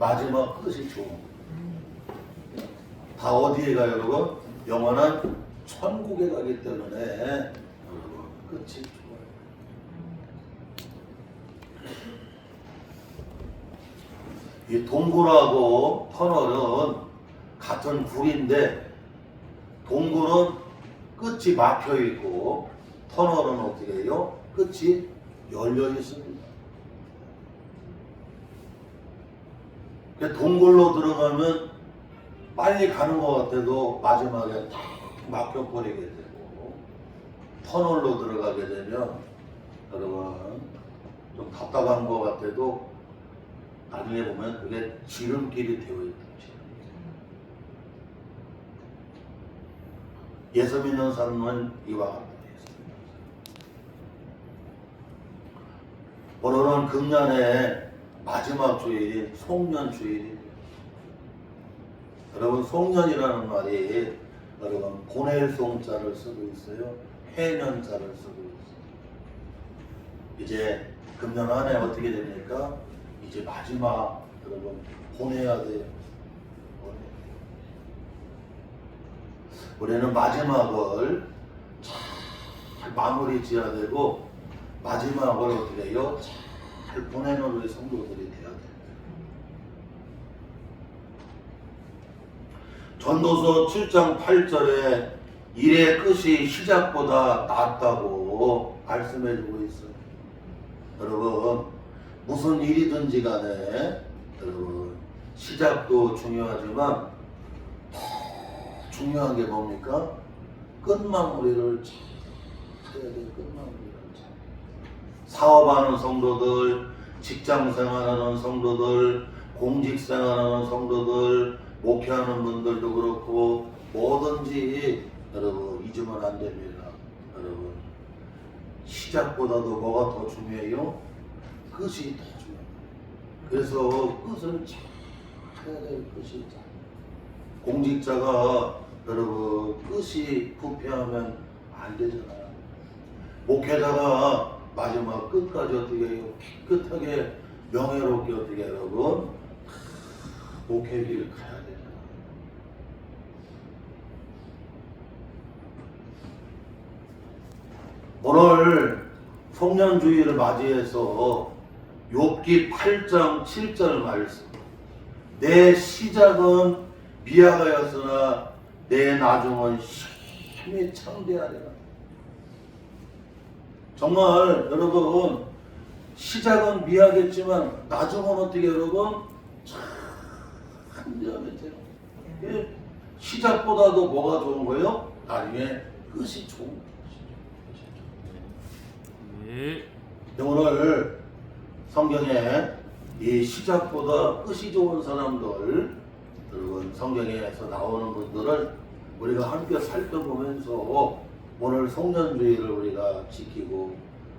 마지막 끝이 좋은 거예요. 다 어디에 가요, 여러분? 영원한 천국에 가기 때문에 여러분 끝이 좋아요. 이 동굴하고 터널은 같은 굴인데 동굴은 끝이 막혀 있고 터널은 어떻게 해요? 끝이 열려 있습니다. 동굴로 들어가면 빨리 가는 것 같아도 마지막에 딱 막혀버리게 되고 터널로 들어가게 되면 여러분 좀 답답한 것 같아도 나중에 보면 그게 지름길이 되어 있다. 예수 믿는 사람은 이와 같다. 오늘은 금년의 마지막 주일인 송년 주일입니다. 여러분 송년이라는 말이 여러분 보낼 송자를 쓰고 있어요. 해년자를 쓰고 있어요. 이제 금년 한 해 어떻게 됩니까? 이제 마지막 여러분 보내야 돼요. 우리는 마지막을 잘 마무리 지어야 되고 마지막을 어떻게 해요? 잘 보내는 우리 성도들이 돼야 돼요. 전도서 7장 8절에 일의 끝이 시작보다 낫다고 말씀해주고 있어요. 여러분 무슨 일이든지 간에 여러분 시작도 중요하지만 더 중요한 게 뭡니까? 끝마무리를 잘 해야 돼요. 끝마무리를 잘. 사업하는 성도들, 직장생활하는 성도들, 공직생활하는 성도들, 목회하는 분들도 그렇고 뭐든지 여러분 잊으면 안 됩니다. 여러분 시작보다도 뭐가 더 중요해요? 끝이 더 중요해요. 그래서 끝을 잘 해야 돼요. 끝이 잘. 공직자가 여러분 끝이 부패하면 안 되잖아요. 목회자가 마지막 끝까지 어떻게 해요? 깨끗하게 명예롭게 어떻게 여러분 목회 길을 가야 되잖아요. 오늘 송년주의를 맞이해서 욥기 8장 7절 말씀. 내 시작은 미약하였으나 내 나중은 힘이 창대하리라. 정말 여러분 시작은 미약했지만 나중은 어떻게 여러분 창대하게 돼요. 시작보다도 뭐가 좋은 거예요? 나중에 끝이 좋은 거예요. 오늘 성경에 이 시작보다 끝이 좋은 사람들 여러분 성경에서 나오는 분들을 우리가 함께 살펴보면서 오늘 송년주의를 우리가 지키고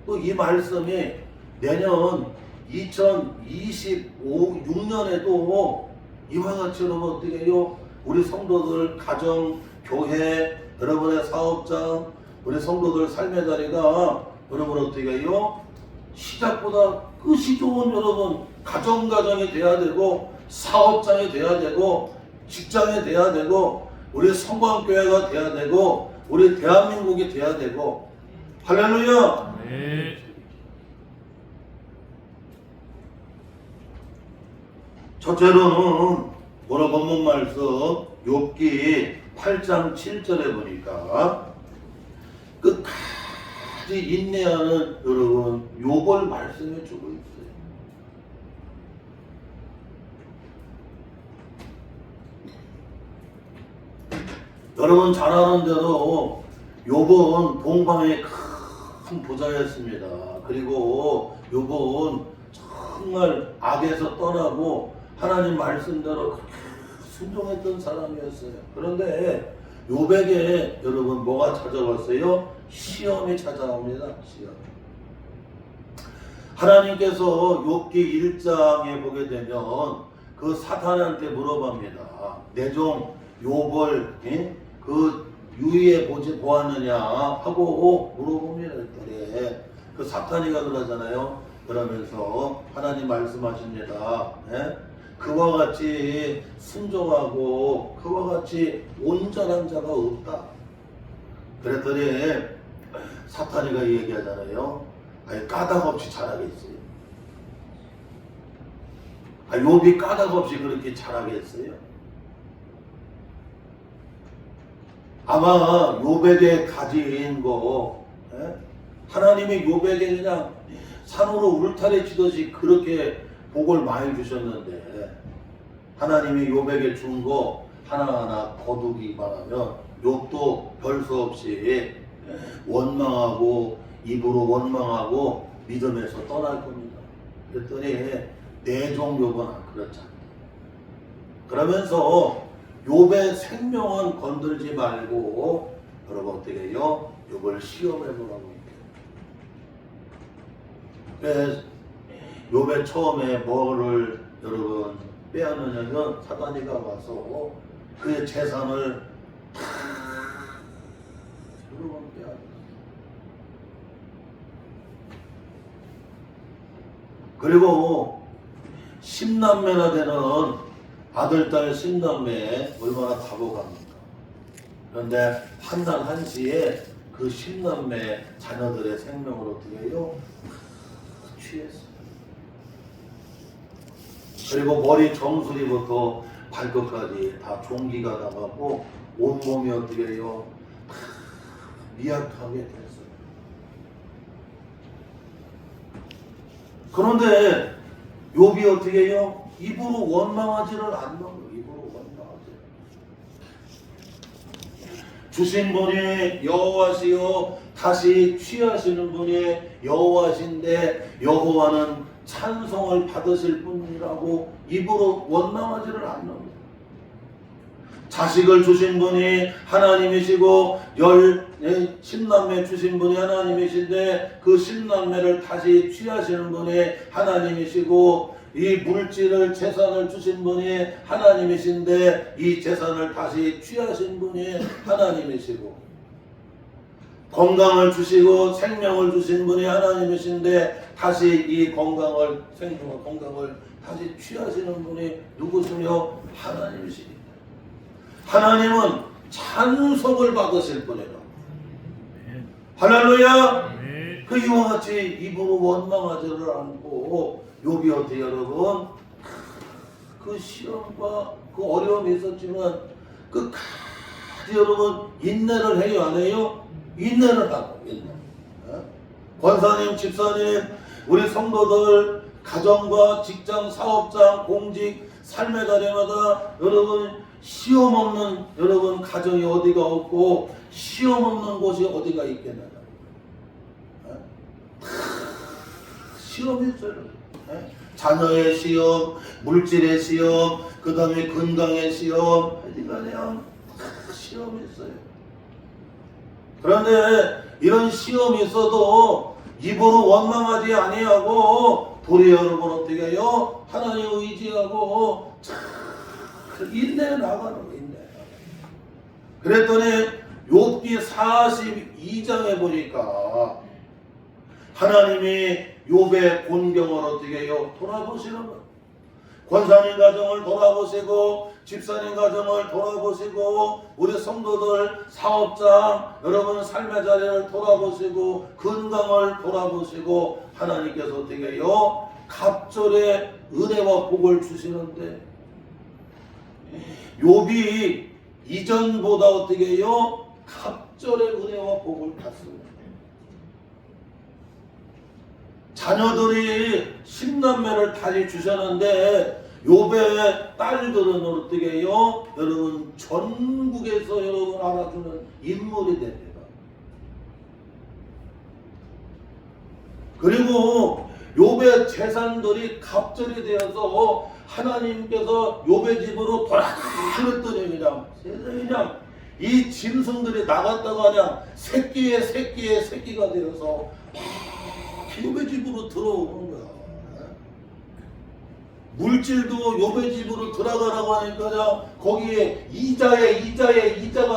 또 이 말씀이 내년 2026년에도 이와 같이 여러분 어떻게 해요? 우리 성도들 가정, 교회, 여러분의 사업장, 우리 성도들 삶의 자리가 여러분 어떻게 해요? 시작보다 끝이 좋은 여러분 가정이 돼야 되고 사업장이 돼야 되고 직장이 돼야 되고 우리 성광교회가 돼야 되고 우리 대한민국이 돼야 되고 할렐루야. 네. 첫째로는 오늘 본문 말씀 욥기 8장 7절에 보니까 끝까지 인내하는 여러분 욥을 말씀해 주고 있어요. 여러분 잘 아는 대로 욥은 동방의 큰 부자였습니다. 그리고 욥은 정말 악에서 떠나고 하나님 말씀대로 순종했던 사람이었어요. 그런데 욥에게 여러분 뭐가 찾아왔어요? 시험이 찾아옵니다. 시험. 하나님께서 욥기 1장에 보게 되면 그 사탄한테 물어봅니다. 내 종 욥을 그 유의해 보았느냐 하고 물어봅니다. 그래. 그 사탄이가 그러잖아요. 그러면서 하나님 말씀하십니다. 그와 같이 순종하고 그와 같이 온전한 자가 없다. 그랬더니 사탄이가 얘기하잖아요. 아니 까닭 없이 잘하겠어요. 욥이 까닭 없이 그렇게 잘하겠어요. 아마 욥에게 가진 거, 하나님이 욥에게 그냥 산으로 울타리 치듯이 그렇게 복을 많이 주셨는데, 하나님이 욥에게 준 거 하나하나 거두기만 하면 욥도 별 수 없이 원망하고 입으로 원망하고 믿음에서 떠날 겁니다. 그랬더니 내 종 욥은 그렇지 않다. 그러면서 욥의 생명은 건들지 말고 여러분 어떻게 해요? 욥을 시험해 보라고 그래서 욥의 처음에 뭐를 여러분 빼앗느냐면 사단이가 와서 그의 재산을 다 여러분 빼앗았어요. 그리고 10남매나 되는 아들, 딸 10남매에 얼마나 다복합니까? 그런데 한날 한시에 그 10남매 자녀들의 생명을 어떻게 해요? 취했어요. 그리고 머리 정수리부터 발끝까지 다 종기가 나가고 온몸이 어떻게 해요? 다 미약하게 됐어요. 그런데 욥이 어떻게 해요? 입으로 원망하지를 않는 거예요. 입으로 원망하지. 주신 분이 여호와시요 다시 취하시는 분이 여호와신데 여호와는 찬송을 받으실 분이라고 입으로 원망하지를 않는 거예요. 자식을 주신 분이 하나님이시고 10남매 주신 분이 하나님이신데 그 10남매를 다시 취하시는 분이 하나님이시고 이 물질을 재산을 주신 분이 하나님이신데 이 재산을 다시 취하신 분이 하나님이시고 건강을 주시고 생명을 주신 분이 하나님이신데 다시 이 건강을 생명을 건강을 다시 취하시는 분이 누구시며 하나님이시니 하나님은 찬송을 받으실 분이라. 할렐루야. 그 이와 같이 입으로 원망하지를 않고 욥이 어떻게 여러분 그 시험과 그 어려움이 있었지만 끝까지 여러분 인내를 해요 안 해요? 인내를 하고 인내. 권사님, 집사님, 우리 성도들 가정과 직장, 사업장, 공직, 삶의 자리마다 여러분 시험 없는 여러분 가정이 어디가 없고 시험 없는 곳이 어디가 있겠느냐. 시험이 있어요. 자녀의 시험, 물질의 시험, 그 다음에 건강의 시험, 그냥 시험이 있어요. 그런데 이런 시험이 있어도 입으로 원망하지 아니하고 도리어 여러분 어떻게 해요? 하나님을 의지하고 인내해 나가는 거 인내. 그랬더니 욥기 42장에 보니까 하나님이 욥의 곤경을 어떻게 해요? 돌아보시는 거예요. 권사님 가정을 돌아보시고 집사님 가정을 돌아보시고 우리 성도들 사업장 여러분 삶의 자리를 돌아보시고 건강을 돌아보시고 하나님께서 어떻게 해요? 갑절의 은혜와 복을 주시는데 욥이 이전보다 어떻게 해요? 갑절의 은혜와 복을 받습니다. 자녀들이 10남매를 다시 주셨는데 욥의 딸들은 어떻게 해요? 여러분 전국에서 여러분 알아주는 인물이 됩니다. 그리고 욥의 재산들이 갑절이 되어서 하나님께서 욥의 집으로 돌아갔더니 그냥 이 짐승들이 나갔다가 그냥 새끼가 되어서 욥의 집으로 들어오는 거야. 물질도 욥의 집으로 들어가라고 하니까 그냥 거기에 이자가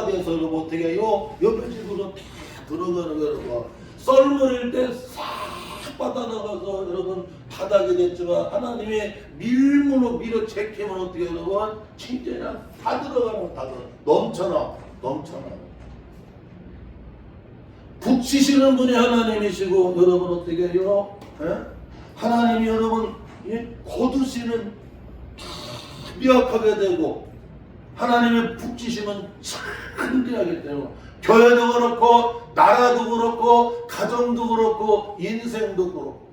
돼서 여러분 어떻게 해요? 욥의 집으로 다 들어가는 거야. 썰물일 때 싹 받아나가서 여러분 바닥이 됐지만 하나님이 밀물로 밀어 제키면 어떻게 여러분? 진짜냐? 다 들어가면 다 들어. 넘쳐나. 붙이시는 분이 하나님이시고 여러분 어떻게 해요? 예? 하나님이 여러분 거두시는 다 미약하게 되고 하나님의 붙이시면 창대하게 되고 교회도 그렇고 나라도 그렇고 가정도 그렇고 인생도 그렇고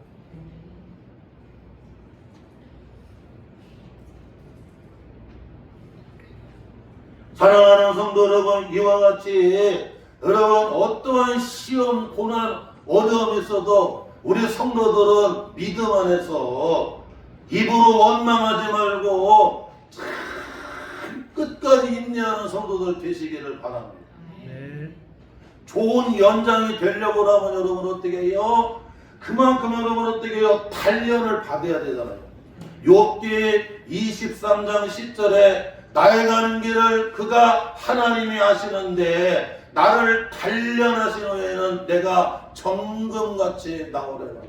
사랑하는 성도 여러분, 이와 같이 여러분 어떠한 시험, 고난, 어려움이 있어도 우리 성도들은 믿음 안에서 입으로 원망하지 말고 끝까지 인내하는 성도들 되시기를 바랍니다. 네. 좋은 연장이 되려고 하면 여러분 어떻게 해요? 그만큼 여러분 어떻게 해요? 단련을 받아야 되잖아요. 욥기 23장 10절에 나의 가는 길을 그가 하나님이 아시는데 나를 단련하신 후에는 내가 정금같이 나오려고.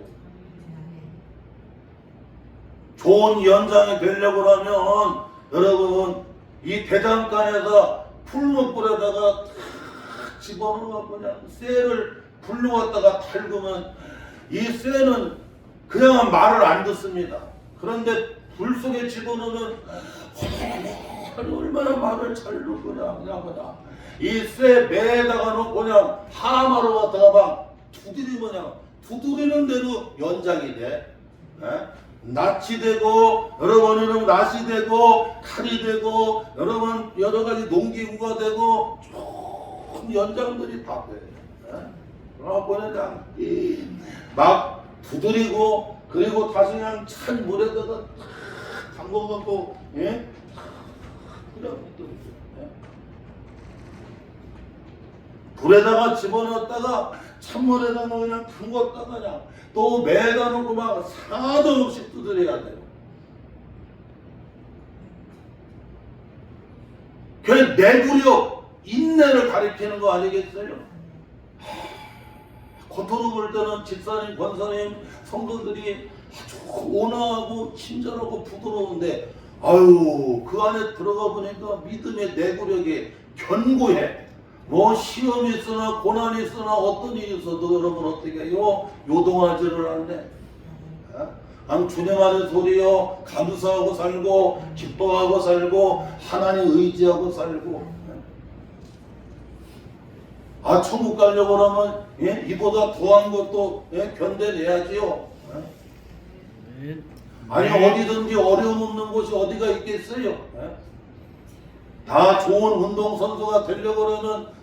좋은 연장이 되려고 하면 여러분 이 대장간에서 풀목불에다가 집어넣어 그냥 쇠를 불로 갖다가 달구면 이 쇠는 그냥 말을 안 듣습니다. 그런데 불 속에 집어넣으면 얼마나 말을 잘 듣구냐 그냥 이 쇠 매에다가 놓고 그냥 하마로 갖다가 막 두드리는 대로 연장이 돼. 낫이 되고 여러분은 낫이 되고 칼이 되고 여러분 여러 가지 농기구가 되고 좋은 연장들이 다 돼. 그래갖고 막 두드리고 그리고 다시 그냥 찬 물에다가 담궈갖고 그냥 불에다가 집어넣었다가 찬물에다가 그냥 담궜다가 그냥 또 매다 놓고 막 사도 없이 두드려야 돼요. 그게 내구력, 인내를 가리키는 거 아니겠어요? 겉으로 볼 때는 집사님, 권사님, 성도들이 아주 온화하고 친절하고 부드러운데 아유 그 안에 들어가 보니까 믿음의 내구력이 견고해. 뭐 시험이 있으나 고난이 있으나 어떤 일이 있어도 여러분 어떻게 해요? 요동하지를 않네. 주님 안에 소리요 감사하고 살고 기뻐하고 살고 하나님 의지하고 살고. 천국 가려고 하면 이보다 더한 것도 견뎌내야지요. 아니 어디든지 어려움 없는 곳이 어디가 있겠어요? 다 좋은 운동선수가 되려고 그러면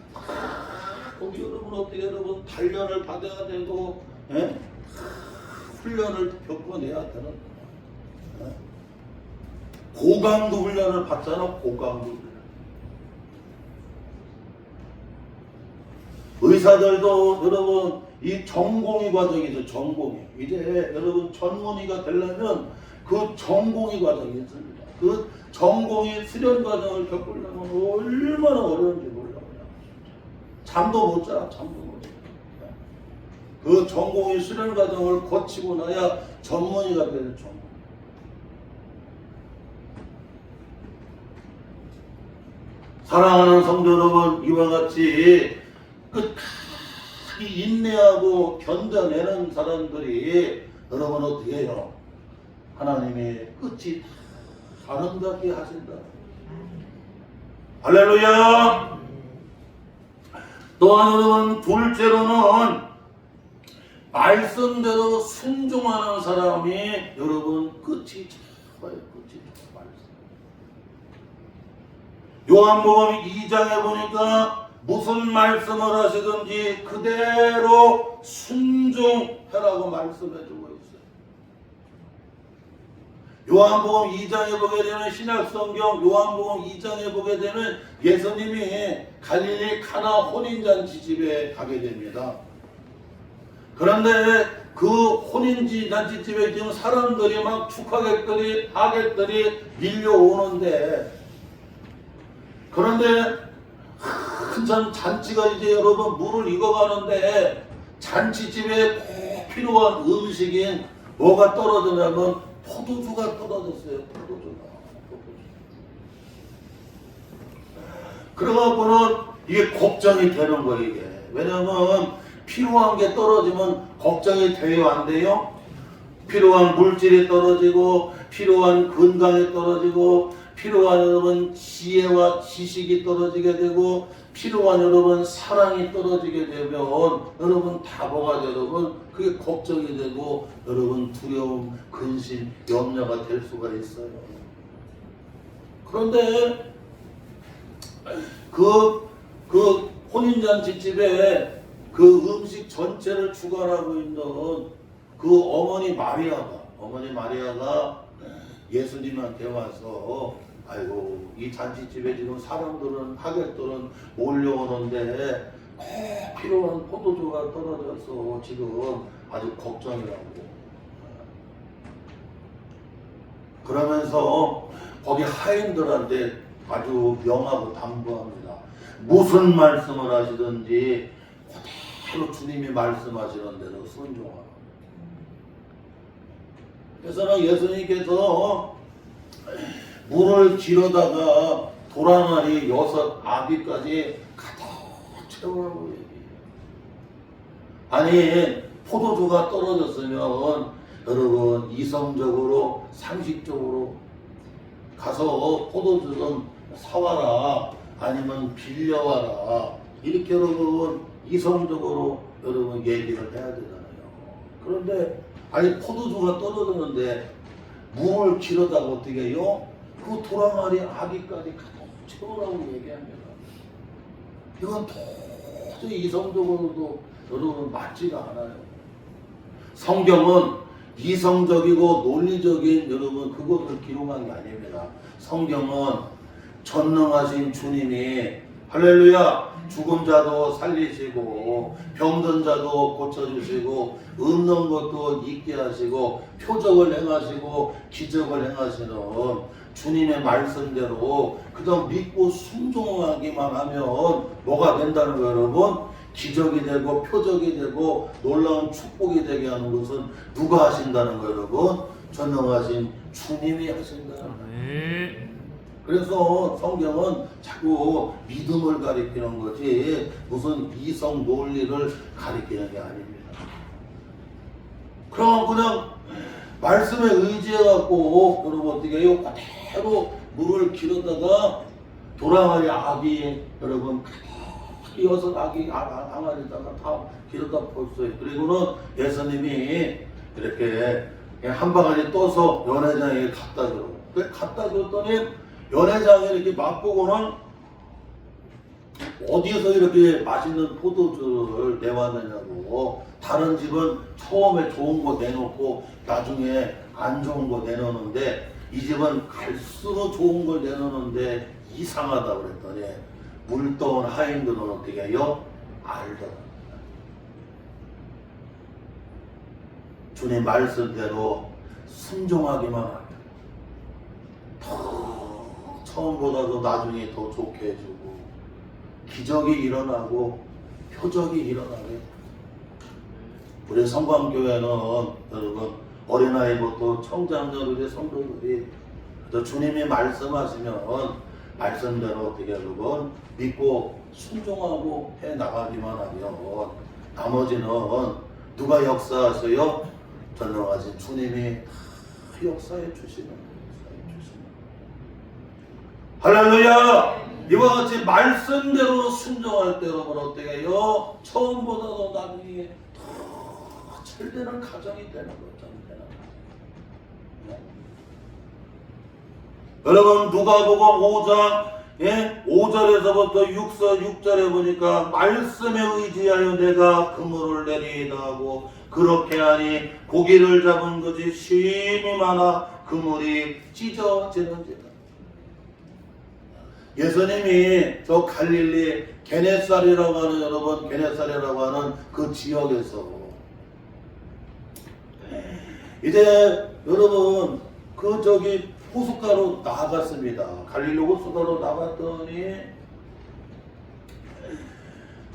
거기 여러분 어떻게 여러분 단련을 받아야 되고 훈련을 겪어내야 되는 고강도 훈련을 받잖아. 고강도 훈련. 의사들도 여러분 이 전공의 과정이죠. 전공의. 이제 여러분 전문의가 되려면 그 전공의 과정이 있습니다. 그 전공의 수련 과정을 겪으려면 얼마나 어려운지 몰라요. 잠도 못 자. 그 전공의 수련 과정을 거치고 나야 전문의가 되는 전문. 사랑하는 성도 여러분, 이와 같이 끝까지 인내하고 견뎌내는 사람들이 여러분 어떻게 해요? 하나님이 끝이 아름답게 하신다. 할렐루야. 또한 여러분 둘째로는 말씀대로 순종하는 사람이 여러분 끝이 좋아요. 끝이 좋아요. 요한복음 2장에 보니까 무슨 말씀을 하시든지 그대로 순종하라고 말씀해주고 있어요. 요한복음 2장에 보게 되면 신약성경 요한복음 2장에 보게 되면 예수님이 갈릴리 가나 혼인잔치 집에 가게 됩니다. 그런데 그 혼인잔치 집에 지금 사람들이 막 축하객들이 하객들이 밀려오는데 그런데 큰 잔치가 이제 여러분 물을 익어가는데 잔치집에 꼭 필요한 음식인 뭐가 떨어지냐면 포도주가 떨어졌어요. 포도주가. 그래갖고는 이게 걱정이 되는 거예요. 이게. 왜냐면 필요한 게 떨어지면 걱정이 돼요, 안 돼요? 필요한 물질이 떨어지고, 필요한 건강이 떨어지고, 필요한 여러분 지혜와 지식이 떨어지게 되고, 필요한 여러분 사랑이 떨어지게 되면 여러분 다 뭐가 돼요, 여러분? 그게 걱정이 되고 여러분 두려움, 근심, 염려가 될 수가 있어요. 그런데 그 혼인잔치집에 그 음식 전체를 주관하고 있는 그 어머니 마리아가 예수님한테 와서 아이고 이 잔치집에 지금 사람들은 하객들은 몰려오는데 꼭 필요한 포도주가 떨어져서 지금 아주 걱정이라고. 그러면서 거기 하인들한테 아주 명하고 당부합니다. 무슨 말씀을 하시든지 그대로 주님이 말씀하시는 대로 순종하라. 그래서 예수님께서 물을 길어다가 도랑아리 6 아비까지 가득 채우라고 얘기해요. 아니 포도주가 떨어졌으면 여러분 이성적으로 상식적으로 가서 포도주 좀 사와라 아니면 빌려와라 이렇게 여러분 이성적으로 여러분 얘기를 해야 되잖아요. 그런데 아니 포도주가 떨어졌는데 물을 길어다가 어떻게 해요? 그 도랑아리 아기까지 가득 채우라고 얘기합니다. 이건 도저히 이성적으로도 여러분 맞지가 않아요. 성경은 이성적이고 논리적인 여러분 그것을 기록한 게 아닙니다. 성경은 전능하신 주님이 할렐루야 죽은 자도 살리시고 병든 자도 고쳐주시고 없는 것도 있게 하시고 표적을 행하시고 기적을 행하시는 주님의 말씀대로 그저 믿고 순종하기만 하면 뭐가 된다는 거예요, 여러분? 기적이 되고 표적이 되고 놀라운 축복이 되게 하는 것은 누가 하신다는 거예요, 여러분? 전능하신 주님이 하신다는 거예요. 그래서 성경은 자꾸 믿음을 가리키는 거지 무슨 이성 논리를 가리키는 게 아닙니다. 그럼 그냥 말씀에 의지해갖고 여러분 어떻게 해요? 그대로 물을 길어다가 도랑아리 아기 여러분 가득 6 아기 항아리다가 다 길어다 pos어요. 그리고는 예수님이 이렇게 한 방울이 떠서 연회장에 갖다 줘. 갖다 줬더니 연회장에 이렇게 맛보고는 어디에서 이렇게 맛있는 포도주를 내왔느냐고. 다른 집은 처음에 좋은 거 내놓고 나중에 안 좋은 거 내놓는데 이 집은 갈수록 좋은 걸 내놓는데 이상하다고 그랬더니 물떠온 하인들은 어떻게 해요? 알더라. 주님 말씀대로 순종하기만 하면 처음보다도 나중에 더 좋게 해주고 기적이 일어나고 표적이 일어나게. 우리 성광교회는 여러분 어린아이부터 청장년 우리 성도들이 주님이 말씀하시면 말씀대로 어떻게 여러분 믿고 순종하고 해 나가기만 하면 나머지는 누가 역사하세요? 전능하신 주님이 다 역사해 주시는 할렐루야! 이와 같이 말씀대로 순종할 때 여러분 어떻게 해요? 처음보다도 나중에 더 잘되는 가정이 되는 거죠. 여러분 누가복음 5장 5절에서부터 6절에 보니까 말씀에 의지하여 내가 그물을 내리이다 하고 그렇게 하니 고기를 잡은 것이 심히 많아 그물이 찢어지는지라. 예수님이 저 갈릴리 게네사리라고 하는 여러분 게네사리라고 하는 그 지역에서 이제 여러분 그 저기 호숫가로 나갔습니다. 갈릴리 호숫가로 나갔더니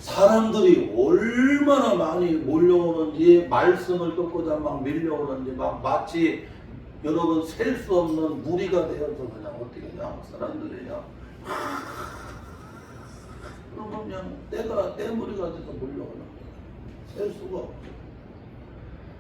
사람들이 얼마나 많이 몰려오는지, 말씀을 듣고자 막 밀려오는지, 막 마치 여러분 셀 수 없는 무리가 되어서 그냥 어떻게 그냥 사람들이 그냥 그러면 그냥 떼무리가 돼서 몰려오는 거예요. 셀 수가 없죠.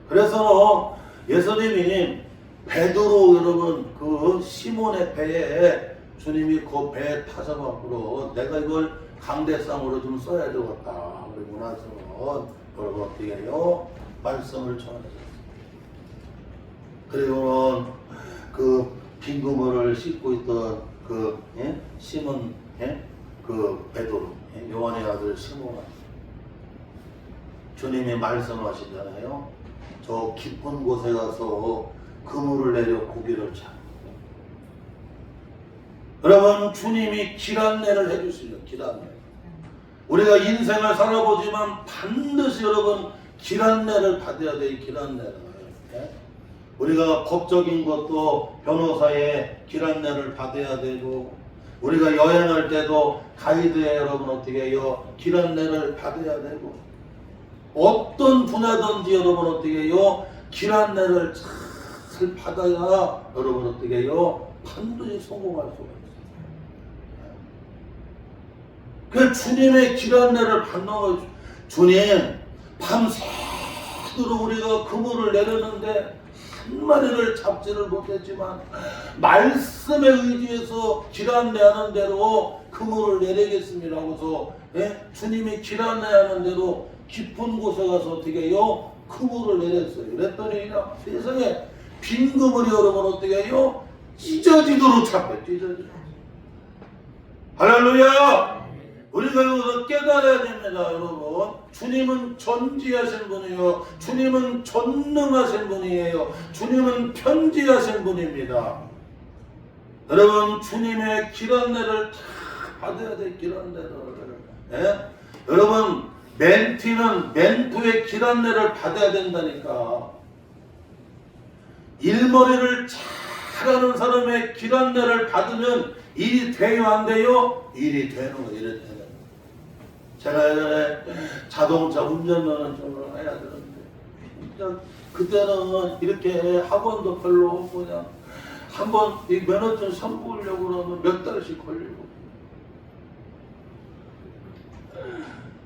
그래서 예수님이 베드로 여러분 그 시몬의 배에 주님이 그 배에 타셔갖고 내가 이걸 강대상으로 좀 써야 되겠다. 그리고 나서 여러분 어떻게 해요? 말씀을 전하셨어요. 그리고는 그 빈 그물을 씻고 있던 그 시몬 그 베드로 요한의 아들 시몬 주님이 말씀하시잖아요. 저 깊은 곳에 가서 그물을 내려 고기를 잡고. 여러분 주님이 길 안내를 해주시죠. 길 안내. 우리가 인생을 살아보지만 반드시 여러분 길 안내를 받아야 돼. 길 안내를. 우리가 법적인 것도 변호사의 길 안내를 받아야 되고, 우리가 여행할 때도 가이드에 여러분 어떻게 해요? 길 안내를 받아야 되고, 어떤 분야든지 여러분 어떻게 해요? 길 안내를 잘 받아야 여러분 어떻게 해요? 반드시 성공할 수가 있어요. 그 주님의 길 안내를 받는 거죠. 주님, 밤새도록 우리가 그물을 내렸는데 한 마리를 잡지를 못했지만 말씀에 의지해서 길 안내하는 대로 그물을 내리겠습니다 하고서 주님이 길 안내하는 대로 깊은 곳에 가서 어떻게 해요? 그물을 내렸어요. 그랬더니 세상에 빈 그물이 여러분 어떻게 해요? 찢어지도록 잡혀요. 찢어지도록. 할렐루야! 우리가 여기서 깨달아야 됩니다, 여러분. 주님은 전지하신 분이에요. 주님은 전능하신 분이에요. 주님은 편지하신 분입니다. 여러분, 주님의 길 안내를 다 받아야 돼, 길 안내를. 여러분, 멘토의 길 안내를 받아야 된다니까. 일머리를 잘하는 사람의 길 안내를 받으면 일이 돼요, 안 돼요? 일이 되는 거예요, 일이 되는 거예요. 제가 예전에 자동차 운전면허증을 해야 되는데, 진짜 그때는 이렇게 학원도 별로 없고, 그냥 한번 이 면허증 선보려고 그러면 몇 달씩 걸리고.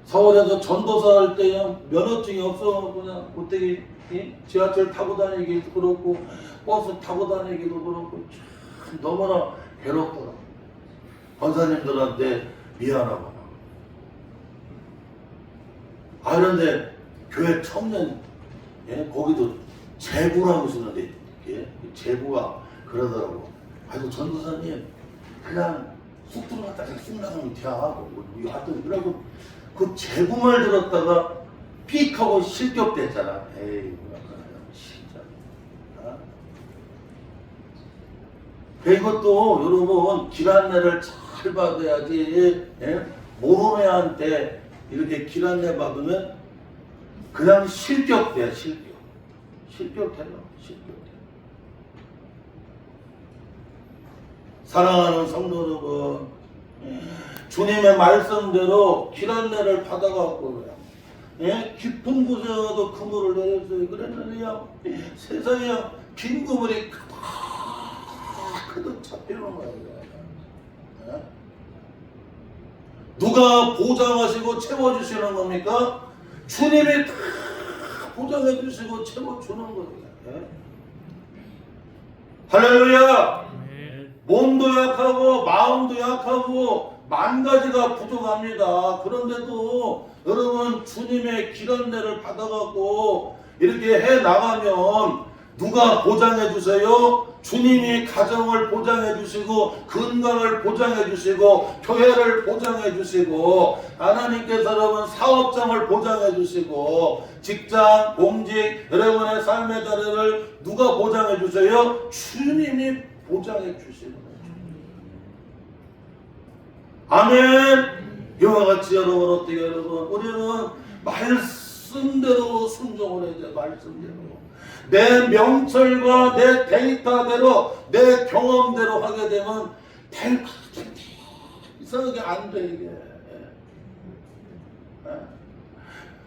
서울에서 전도사 할 때 면허증이 없어 그냥 어떻게 지하철 타고 다니기도 그렇고 버스 타고 다니기도 그렇고 참 너무나 괴롭더라고. 권사님들한테 미안하고. 아 그런데 교회 청년 거기도 제부라고 쓰는데 제부가 그러더라고. 아이고 전도사님 그냥 쑥 들어갔다가 쑥 나가면 돼. 하여튼 그러고 그 제부말 들었다가 삑 하고 실격됐잖아. 에이 진짜. 이것도 여러분 길 안내를 잘 받아야지. 모르는 애한테 이렇게 길 안내 받으면 그냥 실격돼. 실격돼요. 사랑하는 성도 여러분, 주님의 말씀대로 길 안내를 받아갖고 깊은 곳에도 그물을 내렸어요. 그랬는데요, 세상에 빈 그물이 그득 잡히는 거예요. 누가 보장하시고 채워주시는 겁니까? 주님이 다 보장해주시고 채워주는 거예요. 할렐루야! 몸도 약하고 마음도 약하고 만 가지가 부족합니다. 그런데도 여러분 주님의 길 안내를 받아갖고 이렇게 해 나가면 누가 보장해 주세요? 주님이 가정을 보장해 주시고 건강을 보장해 주시고 교회를 보장해 주시고 하나님께서 여러분 사업장을 보장해 주시고 직장, 공직, 여러분의 삶의 자리를 누가 보장해 주세요? 주님이 보장해 주시는 거예요. 아멘. 이와 같이 여러분 어떻게 여러분 우리는 말씀대로 순종을 해야 돼. 말씀대로 내 명철과 내 데이터대로 내 경험대로 하게 되면 될 것 같은데 이상하게 안 돼 이게.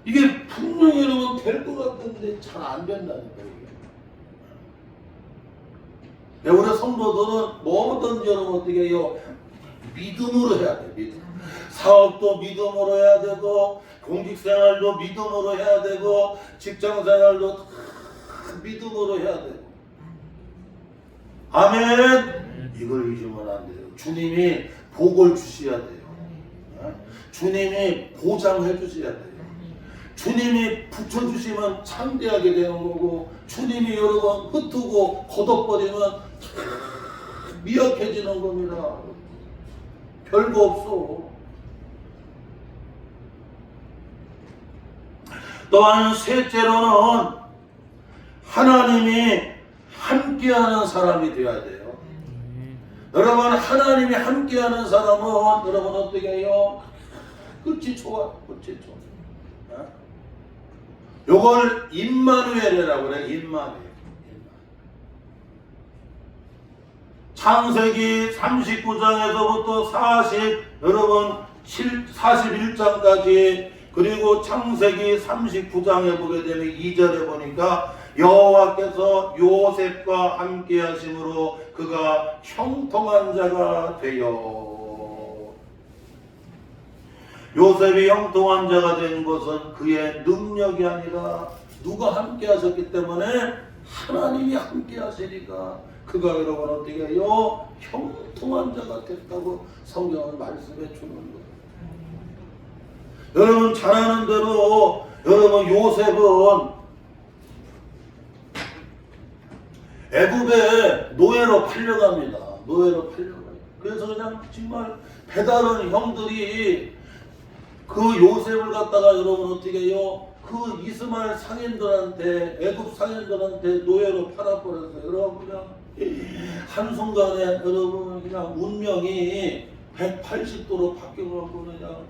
이게 분명히 여러분 될 것 같은데 잘 안 된다는 거예요. 우리 성도들은 뭐든지 여러분 어떻게 해요? 믿음으로 해야 돼. 믿음. 사업도 믿음으로 해야 되고, 공직생활도 믿음으로 해야 되고, 직장생활도 다 믿음으로 해야 되고. 아멘. 이걸 잊으면 안 돼요. 주님이 복을 주셔야 돼요. 주님이 보장해 주셔야 돼요. 주님이 붙여주시면 창대하게 되는 거고, 주님이 여러 번 흩트고 걷어버리면 미약해지는 겁니다. 별거 없어. 또한 셋째로는 하나님이 함께하는 사람이 되어야 돼요. 여러분, 하나님이 함께하는 사람은 여러분 어떻게 해요? 끝이 좋아. 끝이 좋아. 요걸 임마누엘이라고 그래. 임마누엘. 창세기 39장에서부터 41장까지, 그리고 창세기 39장에 보게 되면 2절에 보니까 여호와께서 요셉과 함께 하심으로 그가 형통한 자가 되어. 요셉이 형통한 자가 된 것은 그의 능력이 아니라 누가 함께 하셨기 때문에 하나님이 함께 하시니까 그가 여러분 어떻게 해요? 형통한 자가 됐다고 성경은 말씀해 주는 거예요. 여러분 잘 아는 대로 여러분 요셉은 애굽에 노예로 팔려갑니다. 노예로 팔려가요. 그래서 그냥 정말 배다른 형들이 그 요셉을 갖다가 여러분 어떻게 해요? 그 이스마엘 상인들한테, 애굽 상인들한테 노예로 팔아버렸어요. 여러분 그냥 한순간에 여러분 그냥 운명이 180도로 바뀌어가고 그냥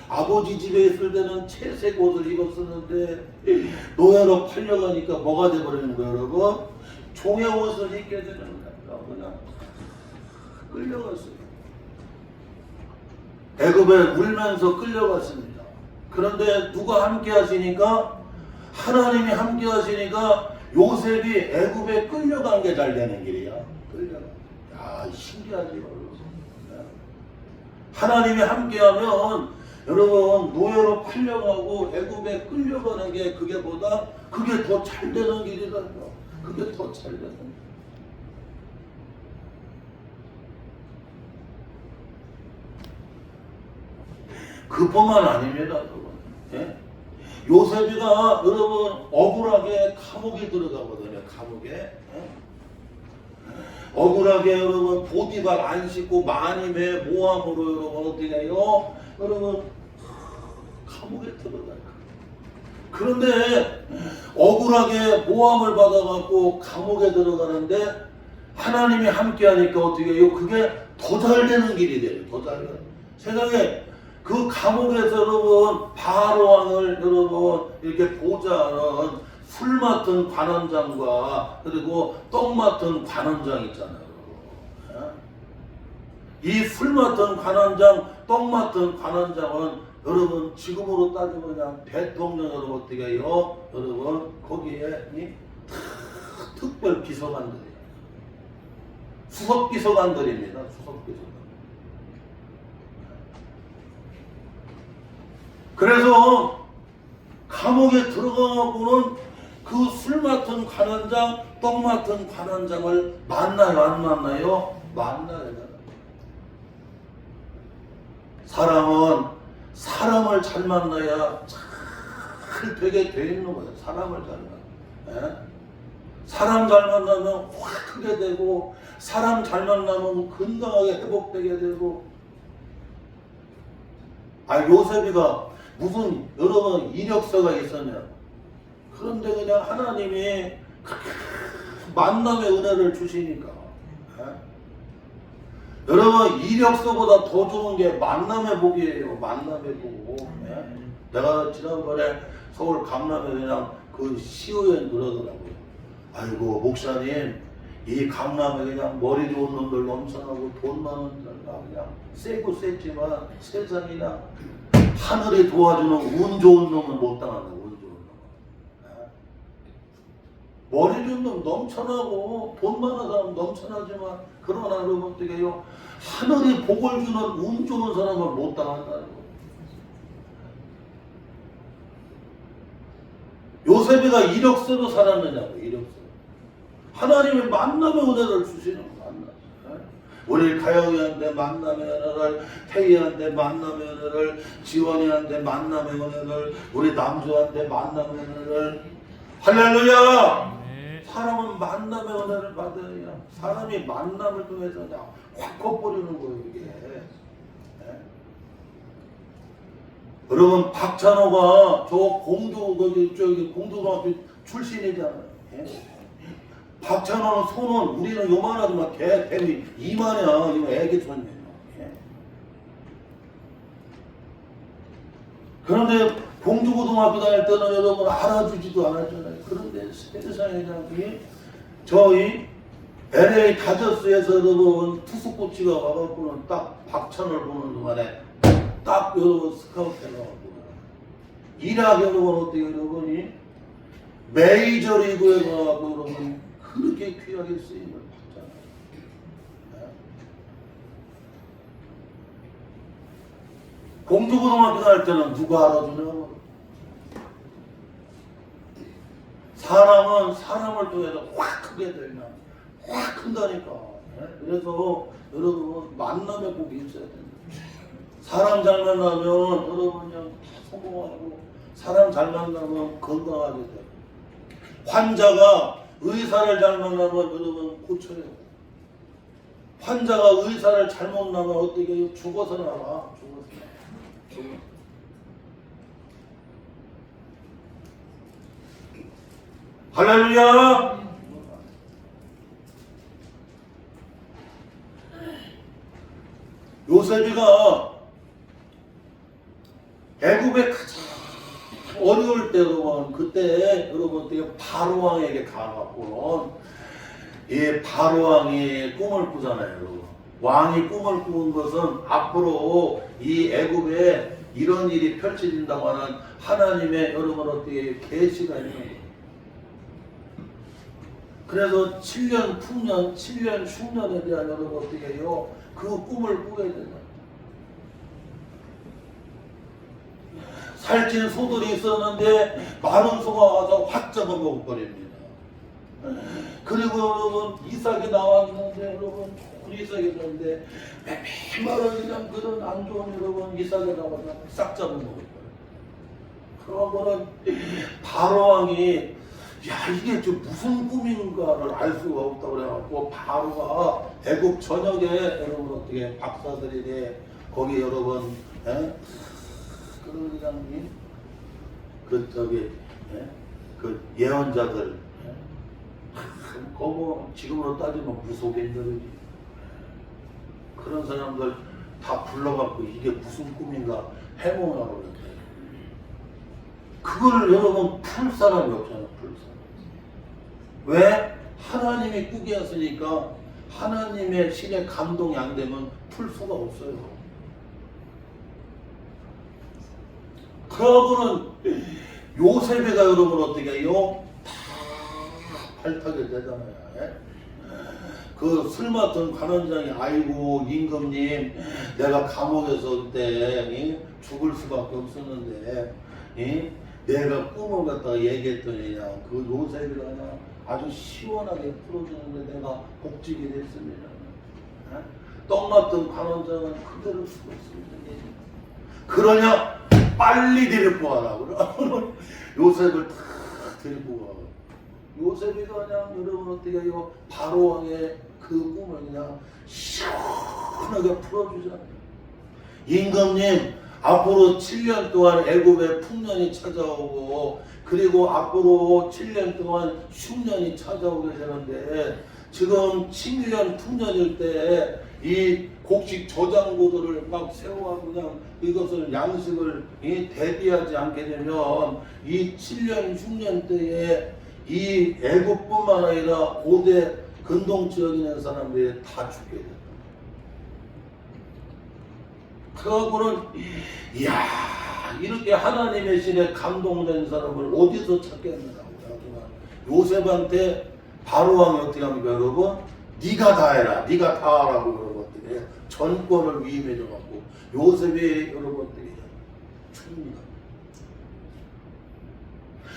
아버지 집에 있을 때는 채색 옷을 입었었는데 노예로 팔려가니까 뭐가 돼버리는 거예요, 여러분? 종의 옷을 입게 되는 거예요. 그냥 끌려갔어요. 애굽에 울면서 끌려갔습니다. 그런데 누가 함께 하시니까? 하나님이 함께 하시니까 요셉이 애굽에 끌려간 게 잘 되는 길이야. 끌려가. 야, 신기하지. 하나님이 함께하면 여러분 노예로 팔려가고 애굽에 끌려가는 게 그게 더 잘 되는 길이라고. 그게 더 잘 되는 길. 그뿐만 아닙니다, 여러분. 예? 요셉이가 여러분 억울하게 감옥에 들어가거든요. 감옥에. 예? 억울하게 여러분 보디발 안 씻고 마님의 모함으로 여러분 어떻게 해요? 여러분 감옥에 들어가요. 그런데 억울하게 모함을 받아갖고 감옥에 들어가는데 하나님이 함께하니까 어떻게 해요? 그게 더 잘 되는 길이 돼요. 더 잘 되는. 세상에 그 감옥에서 여러분 바로 왕을 여러분 이렇게 보좌하는 술 맡은 관원장과 그리고 떡 맡은 관원장 있잖아요. 이 술 맡은 관원장, 떡 맡은 관원장은 여러분 지금으로 따지면 그냥 대통령 여러분 어떻게 해요? 여러분 거기에 특별 비서관들이에요. 수석 비서관들입니다. 수석 비서관. 그래서 감옥에 들어가고는 그 술 맡은 관원장, 떡 맡은 관원장을 만나요? 안 만나요? 만나요. 사람은 사람을 잘 만나야 잘 되게 돼 있는 거예요. 사람을 잘 만나. 예? 사람 잘 만나면 확 크게 되고, 사람 잘 만나면 건강하게 회복되게 되고. 요셉이가 무슨 여러 이력서가 있었냐? 그런데 그냥 하나님이 만남의 은혜를 주시니까. 여러분 이력서보다 더 좋은 게 만남의 복이에요. 만남의 복. 내가 지난번에 서울 강남에 그냥 그 시의원 그러더라고요. 아이고 목사님 이 강남에 그냥 머리 좋은 놈들 넘쳐나고 돈 많은 놈들 그냥 세고 셌지만 세상이나 하늘이 도와주는 운 좋은 놈은 못 당한다. 운 좋은 놈. 머리 좋은 놈 넘쳐나고 돈 많은 사람 넘쳐나지만 그러나 여러분 어떻게 해요? 하늘이 복을 주는 운 좋은 사람을 못 당한다는 거예요. 요셉이가 이력서로 살았느냐고. 이력서. 하나님이 만남의 은혜를 주시는 만남. 우리 가영이한테 만남의 은혜를, 태희한테 만남의 은혜를, 지원이한테 만남의 은혜를, 우리 남주한테 만남의 은혜를. 할렐루야! 사람은 만남의 은혜를 받아야 해요. 사람이 만남을 통해서 그냥 확 커버리는 거예요, 이게. 네? 여러분, 박찬호가 저 공도고등학교 출신이잖아요. 네? 박찬호는 손은 우리는 요만하지만 뱀이 이만이야. 이거 애기 손이에요. 예. 그런데 공주고등학교 다닐 때는 여러분 알아주지도 않았잖아요. 그런데 세상에 저희 LA 다저스에서 여러분 투수 코치가 와갖고는 딱 박찬호를 보는 동안에 딱 여러분 스카우트 해가지고 일하게 여러분 어떻게 여러분이 메이저리그에 가갖고 여러분 그렇게 귀하게 쓰임을 받잖아요. 네? 공주고등학교 다닐 때는 누가 알아주냐? 사람은 사람을 통해서 확 크게 되면 확 큰다니까. 네? 그래서 여러분 만남의 복이 있어야 된다. 사람 잘 만나면 여러분 그냥 성공하고 사람 잘 만나면 건강하게 돼요. 환자가 의사를 잘 만나면 여러분 고쳐요. 환자가 의사를 잘못 나면 어떻게 해요? 죽어서 나와. 죽어서. 할렐루야! 요셉이가 애굽에 가장 어려울 때 여러분 그때 여러분 어떻게 바로왕에게 가갖고는 이 바로왕이 꿈을 꾸잖아요. 여러분. 왕이 꿈을 꾸는 것은 앞으로 이 애굽에 이런 일이 펼쳐진다고 하는 하나님의 여러분 어떻게 계시가 있는 거예요. 그래서 7년 풍년, 7년 흉년에 대한 여러분 어떻게 해요? 그 꿈을 꾸게 된다. 살찐 소들이 있었는데 많은 소가 와서 확 잡아먹어버립니다. 그리고 여러분 이삭이 나왔는데 여러분 좋은 이삭이 있는데 메마른 그냥 그런 안 좋은 여러분 이삭이 나와서 싹 잡아먹을 거예요. 그러고는 바로왕이 야 이게 저 무슨 꿈인가를 알 수가 없다고 그래갖고 바로가 애국 전역에 여러분 어떻게 박사들이 거기 여러분 그러니 그 저기 그 예언자들 그거 지금으로 따지면 무속인들이지. 그런 사람들 다 불러갖고 이게 무슨 꿈인가 해몽하고 그러는데 그걸 여러분 풀 사람이 없잖아. 풀 사람. 왜? 하나님이 꾸게 했으니까 하나님의 신의 감동이 안 되면 풀 수가 없어요. 그러고는 요셉이가 여러분 어떻게 해요? 다 발탁이 되잖아요. 그 술 맡은 관원장이 아이고 임금님 내가 감옥에서 그때 죽을 수밖에 없었는데 내가 꿈을 갖다가 얘기했더니 그 요셉이가 그냥 아주 시원하게 풀어주는데 내가 복직이 됐습니다. 떡 맡은 관원장은 그대로 죽었습니다. 그러냐? 빨리 데리고 와라. 요셉을 다 데리고 와. 요셉이 그냥 여러분 어떻게 해요? 바로왕의 그 꿈을 그냥 시원하게 풀어주잖아요. 임금님 앞으로 7년 동안 애굽의 풍년이 찾아오고 그리고 앞으로 7년 동안 흉년이 찾아오게 되는데 지금 7년 풍년일 때 이 곡식 저장고들을 막 세워가지고 그냥 이것을 양식을 대비하지 않게 되면 이 7년 흉년 때에 이 애국뿐만 아니라 고대 근동 지역에 있는 사람들이 다 죽게 된다. 그러고는 이야 이렇게 하나님의 신에 감동된 사람을 어디서 찾겠느냐고. 요셉한테 바로왕이 어떻게 합니까 여러분? 네가 다 해라, 네가 다 하라고 여러분 어떻게 해? 전권을 위임해줘갖고 요셉이 여러분 어떻게 해요? 춥니다.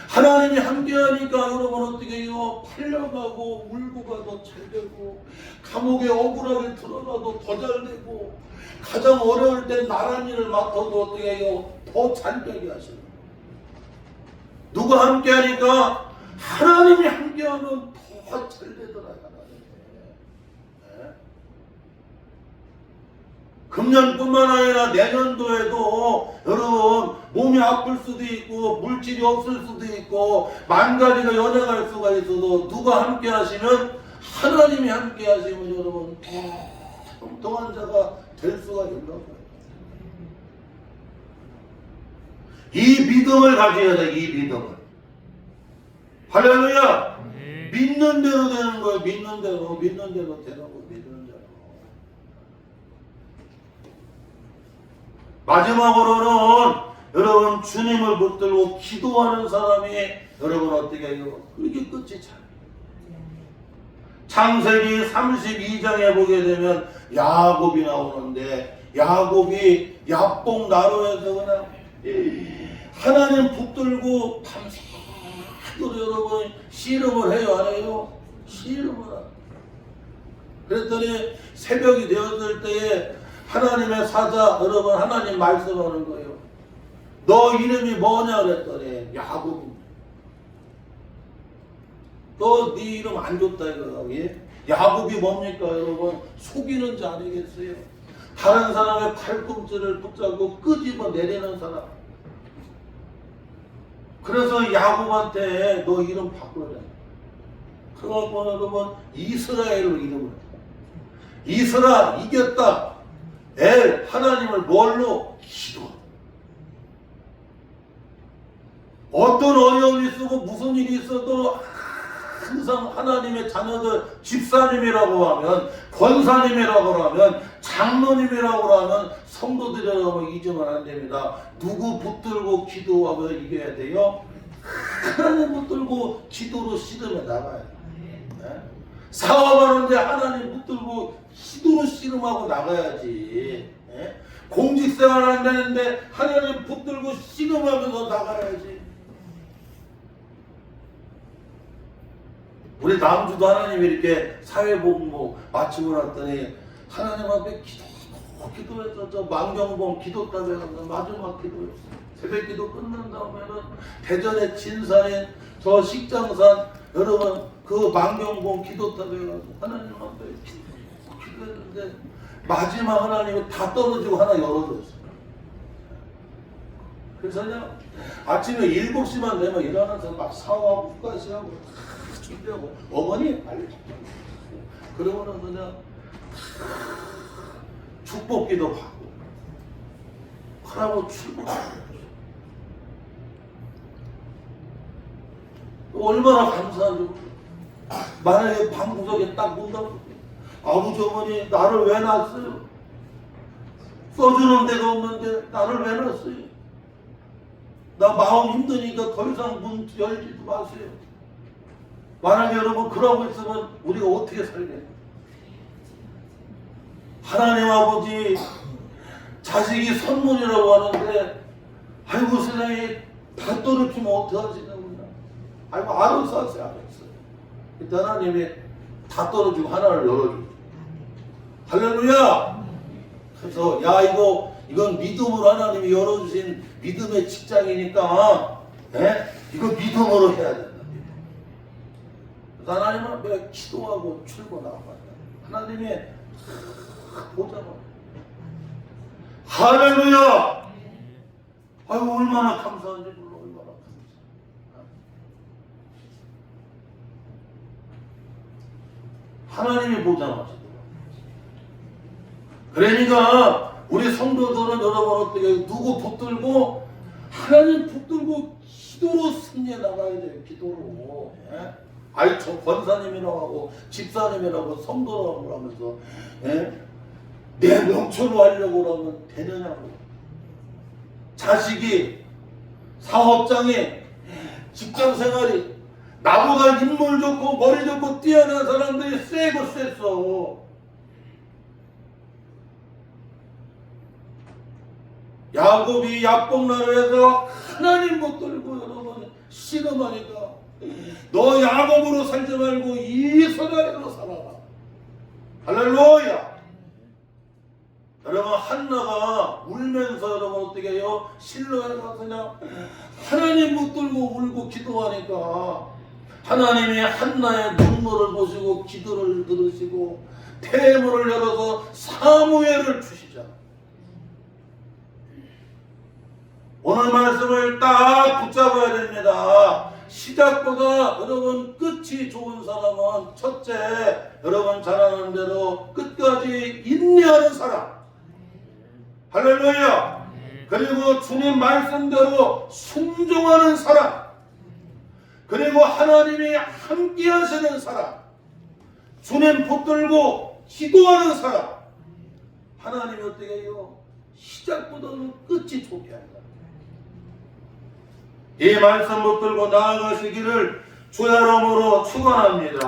하나님이 함께하니까 여러분 어떻게 해요? 팔려가고 울고 가도 잘 되고, 감옥에 억울하게 들어가도 더 잘 되고, 가장 어려울 때 나란 일을 맡아도 어떻게 해요? 더 잘 되게 하시는 거예요. 누가 함께하니까? 하나님이 함께하면 더 잘 되더라. 금년뿐만 아니라 내년도에도 여러분 몸이 아플 수도 있고 물질이 없을 수도 있고 만가지가 연약할 수가 있어도 누가 함께 하시면, 하나님이 함께 하시면 여러분 통통한 자가 될 수가 있는 거예요. 이 믿음을 가져야 돼. 이 믿음을. 할렐루야. 믿는 대로 되는 거예요. 믿는 대로 되는 거. 믿는 대로. 마지막으로는 여러분 주님을 붙들고 기도하는 사람이 여러분 어떻게 해요? 그렇게 끝이 잘. 창세기 32장에 보게 되면 야곱이 나오는데, 야곱이 야뽕 나루에서 그냥 하나님 붙들고 밤새도록 여러분 씨름을 해요, 안 해요? 씨름을 하고. 그랬더니 새벽이 되었을 때에 하나님의 사자 여러분 하나님 말씀하는 거예요. 너 이름이 뭐냐 그랬더니 야곱입니다. 너 네 이름 안 좋다 이거라고. 야곱이 뭡니까 여러분? 속이는 자 아니겠어요? 다른 사람의 팔꿈치를 붙잡고 끄집어 내리는 사람. 그래서 야곱한테 너 이름 바꾸라. 그래갖고 여러분 이스라엘로 이름을. 이스라 이겼다. 엘 하나님을 뭘로? 기도. 어떤 어려움이 있고 무슨 일이 있어도 항상 하나님의 자녀들, 집사님이라고 하면, 권사님이라고 하면, 장로님이라고 하면 성도들이라고 잊으면 안 됩니다. 누구 붙들고 기도하며 이겨야 돼요? 하나님 붙들고 기도로 씨름해 나가야 돼요. 네? 사업하는데 하나님 붙들고 기도로 씨름하고 나가야지. 네? 공직생활 안 되는데 하나님 붙들고 씨름하면서 나가야지. 우리 다음 주도 하나님이 이렇게 사회복무 마치고 났더니 하나님 앞에 기도해서 저 만경봉 기도탑에 가서 마지막 기도했어요. 새벽 기도 끝난 다음에는 대전의 진사인 저 식장산 여러분 그 만경봉 기도탑에 가서 하나님 앞에 기도했는데 마지막 하나님이 다 떨어지고 하나 열어줬어요. 그래서 그냥 아침에 7시만 되면 일어나서 막 사오하고 후가시하고 준비하고 어머니 빨리 그러고는 그냥 축복기도 받고 하라고 출근하고 얼마나 감사한지. 만약에 방구석에 딱 문닫고 아버지 어머니 나를 왜 낳았어요? 써주는 데가 없는데 나를 왜 낳았어요? 나 마음 힘드니까 더 이상 문 열지도 마세요. 만약에 여러분 그러고 있으면 우리가 어떻게 살겠어요? 하나님 아버지 자식이 선물이라고 하는데 아이고 세상에 다 떨어지면 어떡하시냐구나. 아이고 알아서 하세요. 알았어요. 그때 하나님이 다 떨어지고 하나를 열어줘요. 할렐루야. 그래서 야 이건 믿음으로 하나님이 열어주신 믿음의 직장이니까 이거 믿음으로 해야 된다. 하나님 앞에 기도하고 출근하고 하나님이 보자마 할렐루야. 아이고 얼마나 감사한지 몰라. 얼마나 감사. 하나님이 보자마자. 그러니까 우리 성도들은 여러분 어떻게 누구 붙들고 하나님 붙들고 기도로 승리해 나가야 돼요. 기도로. 아이 저 권사님이라고 하고 집사님이라고 성도라고 하면서 내 명초로 하려고 그러면 되느냐고. 자식이, 사업장이, 직장생활이, 나보다 인물 좋고 머리 좋고 뛰어난 사람들이 세고 셌어. 야곱이 야복나루에서 하나님 붙들고 여러분 씨름하니까 너 야곱으로 살지 말고 이스라엘로 살아라. 할렐루야. 여러분 한나가 울면서 여러분 어떻게 해요? 실로에 가서 그냥 하나님 붙들고 울고 기도하니까 하나님이 한나의 눈물을 보시고 기도를 들으시고 태문을 열어서 사무엘을 주시잖아. 오늘 말씀을 딱 붙잡아야 됩니다. 시작보다 여러분 끝이 좋은 사람은 첫째 여러분 잘 아는 대로 끝까지 인내하는 사람. 할렐루야. 그리고 주님 말씀대로 순종하는 사람. 그리고 하나님이 함께 하시는 사람. 주님 붙들고 기도하는 사람. 하나님이 어떻게 해요? 시작보다는 끝이 좋게 한다. 이 말씀 붙들고 나아가시기를 주의 이름으로 축원합니다.